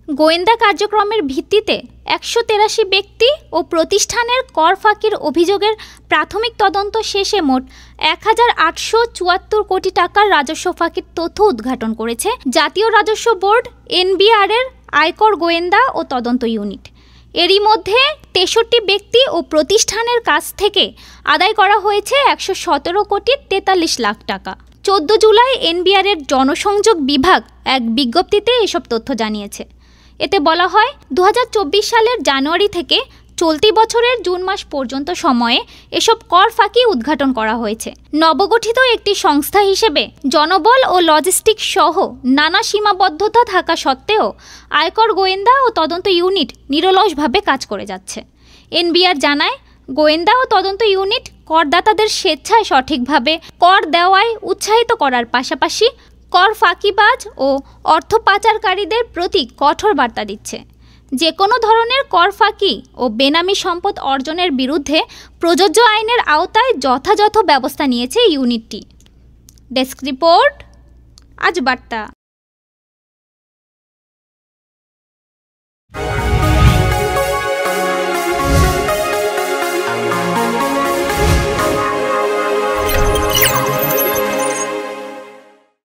গোয়েন্দা কার্যক্রমের ভিত্তিতে ১৮৩ ব্যক্তি ও প্রতিষ্ঠানের কর ফাঁকির অভিযোগের প্রাথমিক তদন্ত শেষে মোট ১,৮৭৪ কোটি টাকার রাজস্ব ফাঁকির তথ্য উদ্ঘাটন করেছে জাতীয় রাজস্ব বোর্ড এনবিআর-এর আয়কর গোয়েন্দা ও তদন্ত ইউনিট। এরই মধ্যে ৬৩ ব্যক্তি ও প্রতিষ্ঠানের কাছ থেকে আদায় করা হয়েছে ১১৭ কোটি ৪৩ লাখ টাকা। ১৪ জুলাই এনবিআর-এর জনসংযোগ বিভাগ এক বিজ্ঞপ্তিতে এসব তথ্য জানিয়েছে। এতে বলা হয় ২০২৪ সালের জানুয়ারি থেকে চলতি বছরের জুন মাস পর্যন্ত সময়ে এসব কর ফাঁকি উদ্ঘাটন করা হয়েছে। নবগঠিত একটি সংস্থা হিসেবে জনবল ও লজিস্টিক সহ নানা সীমাবদ্ধতা থাকা সত্ত্বেও আয়কর গোয়েন্দা ও তদন্ত ইউনিট নিরলসভাবে কাজ করে যাচ্ছে। এনবিআর জানায়, গোয়েন্দা ও তদন্ত ইউনিট করদাতাদের স্বেচ্ছায় সঠিকভাবে কর দেওয়ায় উৎসাহিত করার পাশাপাশি কর ফাঁকিবাজ ও অর্থ পাচারকারীদের প্রতি কঠোর বার্তা দিচ্ছে। যে কোনো ধরনের কর ফাঁকি ও বেনামি সম্পদ অর্জনের বিরুদ্ধে প্রযোজ্য আইনের আওতায় যথাযথ ব্যবস্থা নিয়েছে ইউনিটটি। ডেস্ক রিপোর্ট, আজ বার্তা।